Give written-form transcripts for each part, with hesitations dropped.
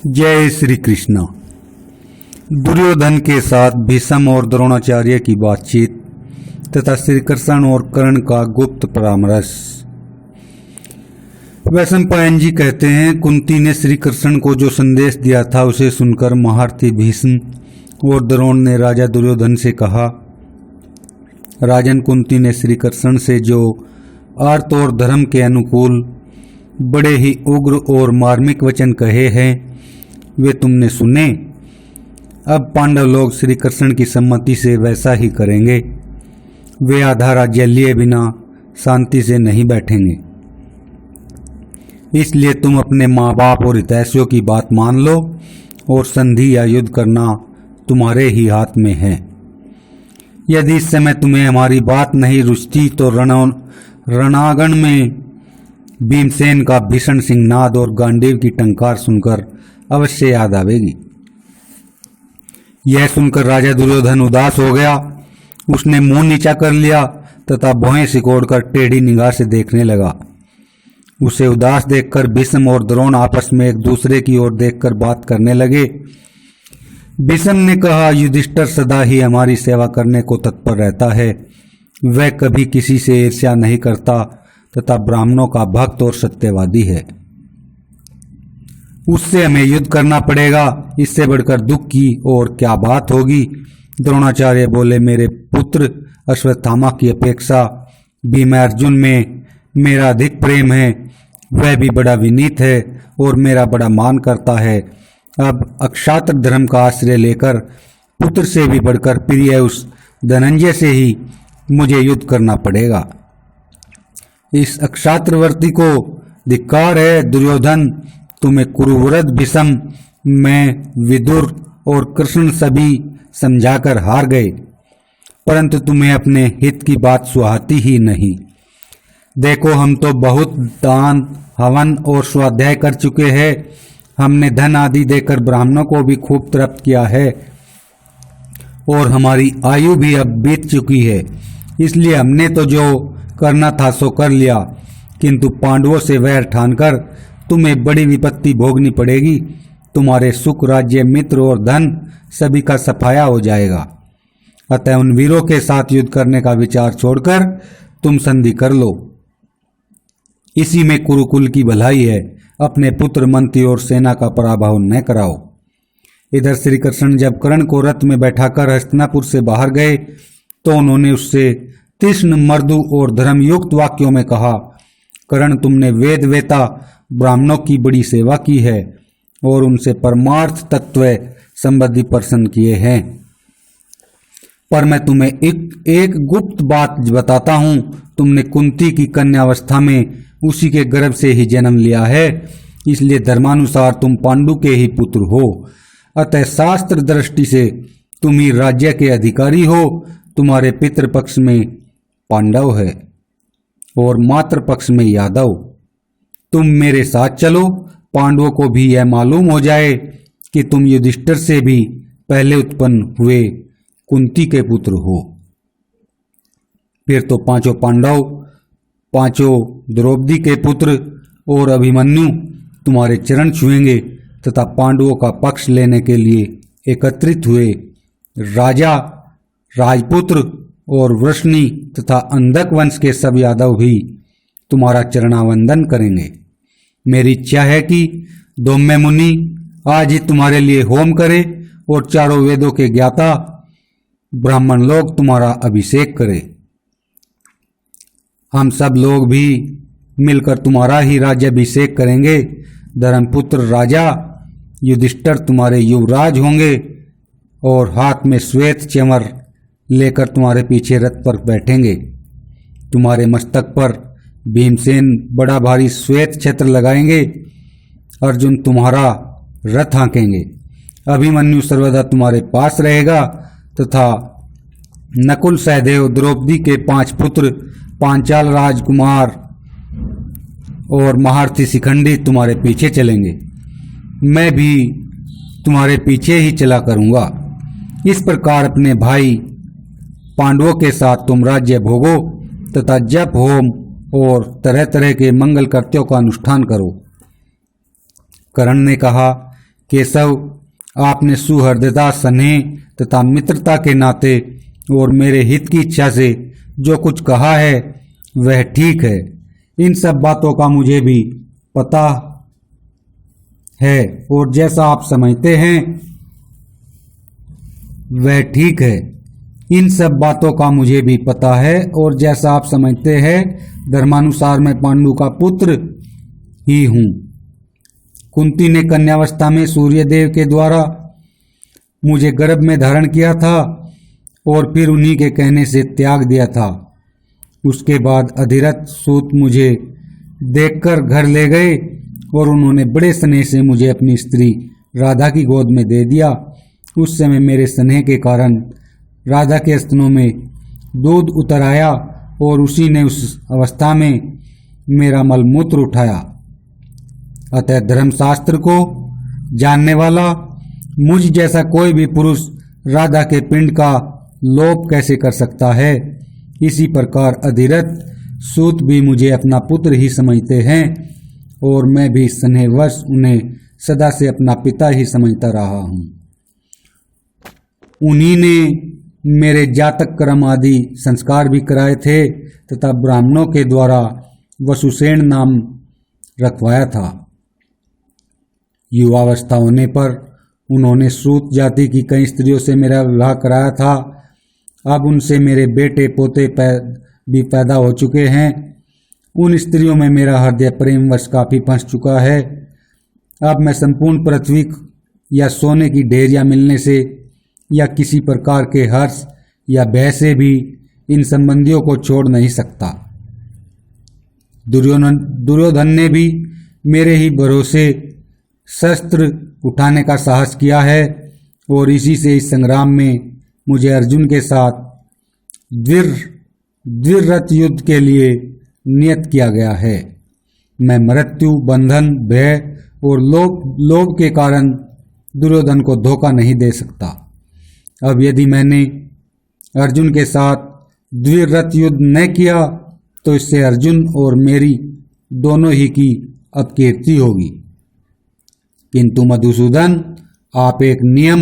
जय श्री कृष्ण। दुर्योधन के साथ भीष्म और द्रोणाचार्य की बातचीत तथा श्री कृष्ण और कर्ण का गुप्त परामर्श। वैशंपायन जी कहते हैं, कुंती ने श्री कृष्ण को जो संदेश दिया था उसे सुनकर महारथी भीष्म और द्रोण ने राजा दुर्योधन से कहा, राजन, कुंती ने श्री कृष्ण से जो अर्थ और धर्म के अनुकूल बड़े ही उग्र और मार्मिक वचन कहे हैं वे तुमने सुने। अब पांडव लोग श्री कृष्ण की सम्मति से वैसा ही करेंगे। वे आधा राज्य लिए बिना शांति से नहीं बैठेंगे। इसलिए तुम अपने माँ बाप और हितैषियों की बात मान लो और संधि या युद्ध करना तुम्हारे ही हाथ में है। यदि इस समय तुम्हें हमारी बात नहीं रुचती तो रणांगण में भीमसेन का भीषण सिंहनाद और गांडीव की टंकार सुनकर अवश्य याद आवेगी। यह सुनकर राजा दुर्योधन उदास हो गया। उसने मुंह नीचा कर लिया तथा भौहें सिकोड़कर टेढ़ी निगाह से देखने लगा। उसे उदास देखकर भीष्म और द्रोण आपस में एक दूसरे की ओर देखकर बात करने लगे। भीष्म ने कहा, युधिष्ठिर सदा ही हमारी सेवा करने को तत्पर रहता है। वह कभी किसी से ईर्ष्या नहीं करता तथा ब्राह्मणों का भक्त और सत्यवादी है। उससे हमें युद्ध करना पड़ेगा। इससे बढ़कर दुख की और क्या बात होगी। द्रोणाचार्य बोले, मेरे पुत्र अश्वत्थामा की अपेक्षा भीम अर्जुन में मेरा अधिक प्रेम है। वह भी बड़ा विनीत है और मेरा बड़ा मान करता है। अब अक्षात्र धर्म का आश्रय लेकर पुत्र से भी बढ़कर प्रिय उस धनंजय से ही मुझे युद्ध करना पड़ेगा। इस अक्षात्रवर्ती को धिक्कार है। दुर्योधन, तुम्हें कुरुवृद्ध भीष्म, मैं विदुर और कृष्ण सभी समझाकर हार गए, परंतु तुम्हें अपने हित की बात सुहाती ही नहीं। देखो, हम तो बहुत दान, हवन और स्वाध्याय कर चुके हैं। हमने धन आदि देकर ब्राह्मणों को भी खूब तृप्त किया है और हमारी आयु भी अब बीत चुकी है। इसलिए हमने तो जो करना था सो कर लिया, किंतु पांडवों से वैर ठानकर तुम्हें बड़ी विपत्ति भोगनी पड़ेगी। तुम्हारे सुख, राज्य, मित्र और धन सभी का सफाया हो जाएगा। अतः उन वीरों के साथ युद्ध करने का विचार छोड़कर तुम संधि कर लो। इसी में कुरुकुल की भलाई है। अपने पुत्र, मंत्री और सेना का पराभव न कराओ। इधर श्री कृष्ण जब कर्ण को रथ में बैठाकर हस्तिनापुर से बाहर गए तो उन्होंने उससे तीक्ष्ण, मृदु और धर्मयुक्त वाक्यों में कहा, कर्ण, तुमने वेद वेता ब्राह्मणों की बड़ी सेवा की है और उनसे परमार्थ तत्व संबंधी प्रश्न किए हैं। पर मैं तुम्हें एक गुप्त बात बताता हूं। तुमने कुंती की कन्यावस्था में उसी के गर्भ से ही जन्म लिया है। इसलिए धर्मानुसार तुम पांडु के ही पुत्र हो। अतः शास्त्र दृष्टि से तुम ही राज्य के अधिकारी हो। तुम्हारे पितृपक्ष में पांडव है और मातृपक्ष में यादव। तुम मेरे साथ चलो। पांडवों को भी यह मालूम हो जाए कि तुम युधिष्ठिर से भी पहले उत्पन्न हुए कुंती के पुत्र हो। फिर तो पांचों पांडव, पांचों द्रौपदी के पुत्र और अभिमन्यु तुम्हारे चरण छुएंगे तथा पांडवों का पक्ष लेने के लिए एकत्रित हुए राजा, राजपुत्र और वृष्णि तथा अंधक वंश के सब यादव भी तुम्हारा चरणावंदन करेंगे। मेरी इच्छा है कि धौम्य मुनि आज ही तुम्हारे लिए होम करे और चारों वेदों के ज्ञाता ब्राह्मण लोग तुम्हारा अभिषेक करें। हम सब लोग भी मिलकर तुम्हारा ही राज्याभिषेक करेंगे। धर्मपुत्र राजा युधिष्ठिर तुम्हारे युवराज होंगे और हाथ में श्वेत चंवर लेकर तुम्हारे पीछे रथ पर बैठेंगे। तुम्हारे मस्तक पर भीमसेन बड़ा भारी श्वेत छत्र लगाएंगे। अर्जुन तुम्हारा रथ हाँकेंगे। अभिमन्यु सर्वदा तुम्हारे पास रहेगा तथा नकुल, सहदेव, द्रौपदी के 5 पुत्र, पांचाल राजकुमार और महारथी शिखंडी तुम्हारे पीछे चलेंगे। मैं भी तुम्हारे पीछे ही चला करूंगा। इस प्रकार अपने भाई पांडवों के साथ तुम राज्य भोगो तथा जप, होम और तरह तरह के मंगल कृत्यों का अनुष्ठान करो। कर्ण ने कहा, केशव, आपने सुहृदयता, स्नेह तथा मित्रता के नाते और मेरे हित की इच्छा से जो कुछ कहा है वह ठीक है। इन सब बातों का मुझे भी पता है और जैसा आप समझते हैं वह ठीक है। इन सब बातों का मुझे भी पता है और जैसा आप समझते हैं धर्मानुसार मैं पांडु का पुत्र ही हूँ। कुंती ने कन्यावस्था में सूर्यदेव के द्वारा मुझे गर्भ में धारण किया था और फिर उन्हीं के कहने से त्याग दिया था। उसके बाद अधिरथ सूत मुझे देखकर घर ले गए और उन्होंने बड़े स्नेह से मुझे अपनी स्त्री राधा की गोद में दे दिया। उस समय मेरे स्नेह के कारण राधा के स्तनों में दूध उतर आया और उसी ने उस अवस्था में मेरा मलमूत्र उठाया। अतः धर्मशास्त्र को जानने वाला मुझ जैसा कोई भी पुरुष राधा के पिंड का लोप कैसे कर सकता है। इसी प्रकार अधिरथ सूत भी मुझे अपना पुत्र ही समझते हैं और मैं भी स्नेहवश उन्हें सदा से अपना पिता ही समझता रहा हूँ। उन्हीं ने मेरे जातक कर्म आदि संस्कार भी कराए थे तथा ब्राह्मणों के द्वारा वसुसेन नाम रखवाया था। युवावस्था होने पर उन्होंने सूत जाति की कई स्त्रियों से मेरा विवाह कराया था। अब उनसे मेरे बेटे पोते भी पैदा हो चुके हैं। उन स्त्रियों में मेरा हृदय प्रेमवश काफी फंस चुका है। अब मैं संपूर्ण पृथ्वी या सोने की ढेरियां मिलने से या किसी प्रकार के हर्ष या भय से भी इन संबंधियों को छोड़ नहीं सकता। दुर्योधन ने भी मेरे ही भरोसे शस्त्र उठाने का साहस किया है और इसी से इस संग्राम में मुझे अर्जुन के साथ द्विरथ युद्ध के लिए नियत किया गया है। मैं मृत्यु, बंधन, भय और लोभ के कारण दुर्योधन को धोखा नहीं दे सकता। अब यदि मैंने अर्जुन के साथ द्विरथ युद्ध न किया तो इससे अर्जुन और मेरी दोनों ही की अपकीर्ति होगी। किंतु मधुसूदन, आप एक नियम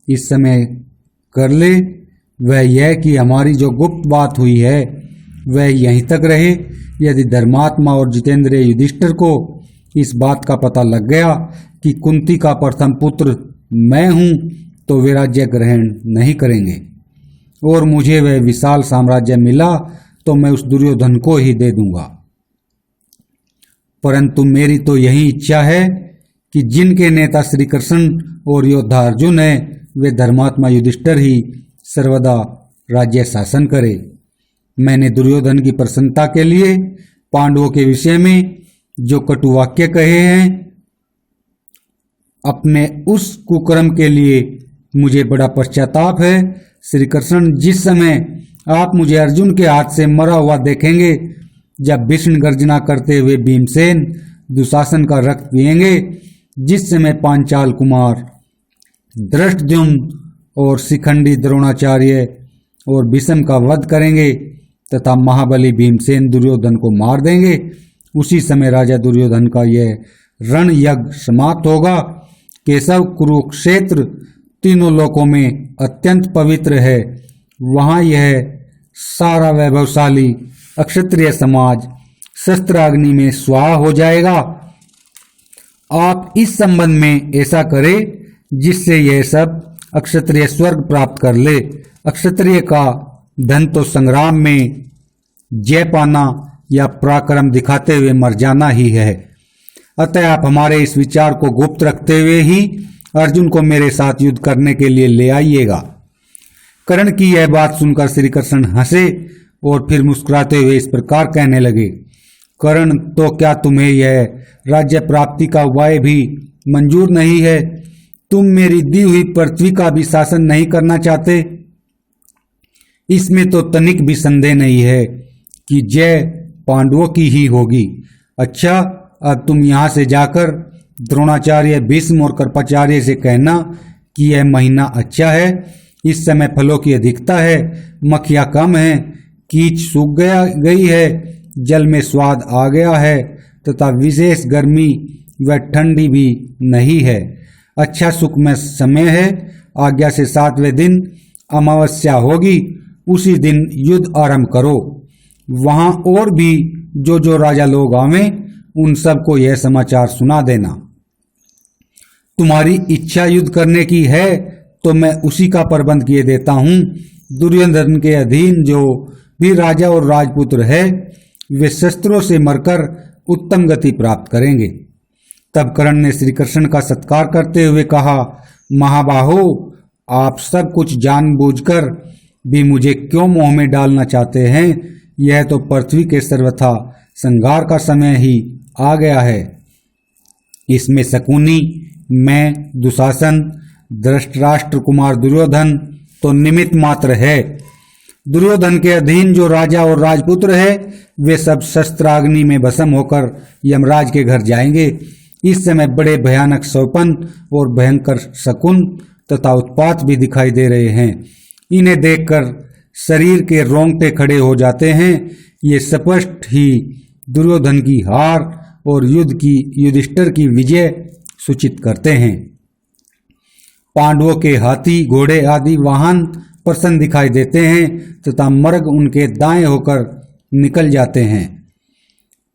इस समय कर ले, वह यह कि हमारी जो गुप्त बात हुई है वह यहीं तक रहे। यदि धर्मात्मा और जितेंद्रिय युधिष्ठिर को इस बात का पता लग गया कि कुंती का प्रथम पुत्र मैं हूं तो वे राज्य ग्रहण नहीं करेंगे और मुझे वह विशाल साम्राज्य मिला तो मैं उस दुर्योधन को ही दे दूंगा। परंतु मेरी तो यही इच्छा है कि जिनके नेता श्री कृष्ण और योद्धा अर्जुन है वे धर्मात्मा युधिष्ठिर ही सर्वदा राज्य शासन करे। मैंने दुर्योधन की प्रसन्नता के लिए पांडवों के विषय में जो कटु वाक्य कहे हैं, अपने उस कुकर्म के लिए मुझे बड़ा पश्चाताप है। श्री कृष्ण, जिस समय आप मुझे अर्जुन के हाथ से मरा हुआ देखेंगे, जब भीषण गर्जना करते हुए भीमसेन दुशासन का रक्त पिएंगे, जिस समय पांचाल कुमार धृष्टद्युम्न और शिखंडी द्रोणाचार्य और भीष्म का वध करेंगे तथा महाबली भीमसेन दुर्योधन को मार देंगे, उसी समय राजा दुर्योधन का यह रण यज्ञ समाप्त होगा। केशव, कुरुक्षेत्र तीनों लोकों में अत्यंत पवित्र है। वहां यह सारा वैभवशाली अक्षत्रिय समाज शस्त्राग्नि में स्वाहा हो जाएगा। आप इस संबंध में ऐसा करें जिससे यह सब अक्षत्रिय स्वर्ग प्राप्त कर ले। अक्षत्रिय का धन तो संग्राम में जय पाना या पराक्रम दिखाते हुए मर जाना ही है। अतः आप हमारे इस विचार को गुप्त रखते हुए ही अर्जुन को मेरे साथ युद्ध करने के लिए ले आइएगा। कर्ण की यह बात सुनकर श्री कृष्ण हंसे और फिर मुस्कुराते हुए इस प्रकार कहने लगे, कर्ण, तो क्या तुम्हें यह राज्य प्राप्ति का उपाय भी मंजूर नहीं है? तुम मेरी दी हुई पृथ्वी का भी शासन नहीं करना चाहते? इसमें तो तनिक भी संदेह नहीं है कि जय पांडवों की ही होगी। अच्छा, अब तुम यहाँ से जाकर द्रोणाचार्य, भीष्म और कृपाचार्य से कहना कि यह महीना अच्छा है, इस समय फलों की अधिकता है, मक्खियाँ कम हैं, कीच सूख गई है, जल में स्वाद आ गया है तथा विशेष गर्मी व ठंडी भी नहीं है। अच्छा सुखमय समय है। आज्ञा से 7वें दिन अमावस्या होगी, उसी दिन युद्ध आरंभ करो। वहां और भी जो राजा लोग आवें, उन सबको यह समाचार सुना देना। तुम्हारी इच्छा युद्ध करने की है तो मैं उसी का प्रबंध किए देता हूं। दुर्योधन के अधीन जो भी राजा और राजपुत्र है, वे शस्त्रों से मरकर उत्तम गति प्राप्त करेंगे। तब कर्ण ने श्री कृष्ण का सत्कार करते हुए कहा, महाबाहो, आप सब कुछ जानबूझकर भी मुझे क्यों मोह में डालना चाहते हैं? यह तो पृथ्वी के सर्वथा संहार का समय ही आ गया है। इसमें शकुनी, मैं, दुशासन, धृतराष्ट्र कुमार दुर्योधन तो निमित्त मात्र है। दुर्योधन के अधीन जो राजा और राजपुत्र है, वे सब शस्त्राग्नि में भस्म होकर यमराज के घर जाएंगे। इस समय बड़े भयानक शोपन और भयंकर शकुन तथा उत्पात भी दिखाई दे रहे हैं। इन्हें देखकर शरीर के रोंगटे खड़े हो जाते हैं। ये स्पष्ट ही दुर्योधन की हार और युधिष्ठिर की विजय सूचित करते हैं। पांडवों के हाथी, घोड़े आदि वाहन प्रसन्न दिखाई देते हैं तथा मर्ग उनके दाएं होकर निकल जाते हैं।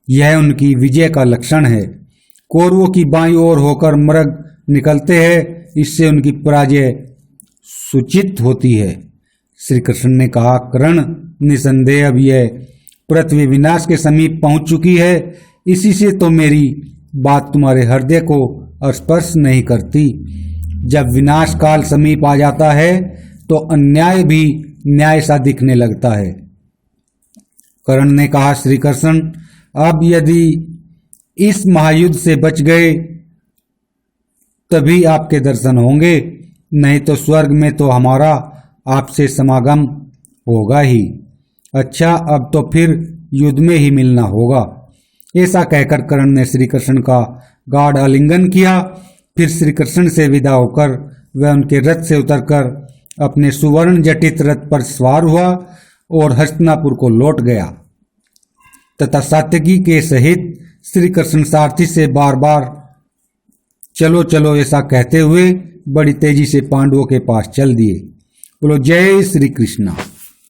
यह उनकी विजय का लक्षण है। कौरवों की बाईं ओर होकर मर्ग निकलते हैं, इससे उनकी पराजय सूचित होती है। श्री कृष्ण ने कहा, कर्ण, निसंदेह अब यह पृथ्वी विनाश के समीप पहुंच चुकी है। इसी से तो मेरी बात तुम्हारे हृदय को स्पर्श नहीं करती। जब विनाश काल समीप आ जाता है तो अन्याय भी न्याय सा दिखने लगता है। कर्ण ने कहा, श्री कृष्ण, अब यदि इस महायुद्ध से बच गए तभी आपके दर्शन होंगे, नहीं तो स्वर्ग में तो हमारा आपसे समागम होगा ही। अच्छा, अब तो फिर युद्ध में ही मिलना होगा। ऐसा कहकर कर्ण ने श्री कृष्ण का गाढ़ आलिंगन किया। फिर श्री कृष्ण से विदा होकर वह उनके रथ से उतरकर अपने सुवर्ण जटित रथ पर सवार हुआ और हस्तिनापुर को लौट गया तथा सात्यकी के सहित श्री कृष्ण सारथी से बार बार चलो चलो ऐसा कहते हुए बड़ी तेजी से पांडवों के पास चल दिए। बोलो जय श्री कृष्ण।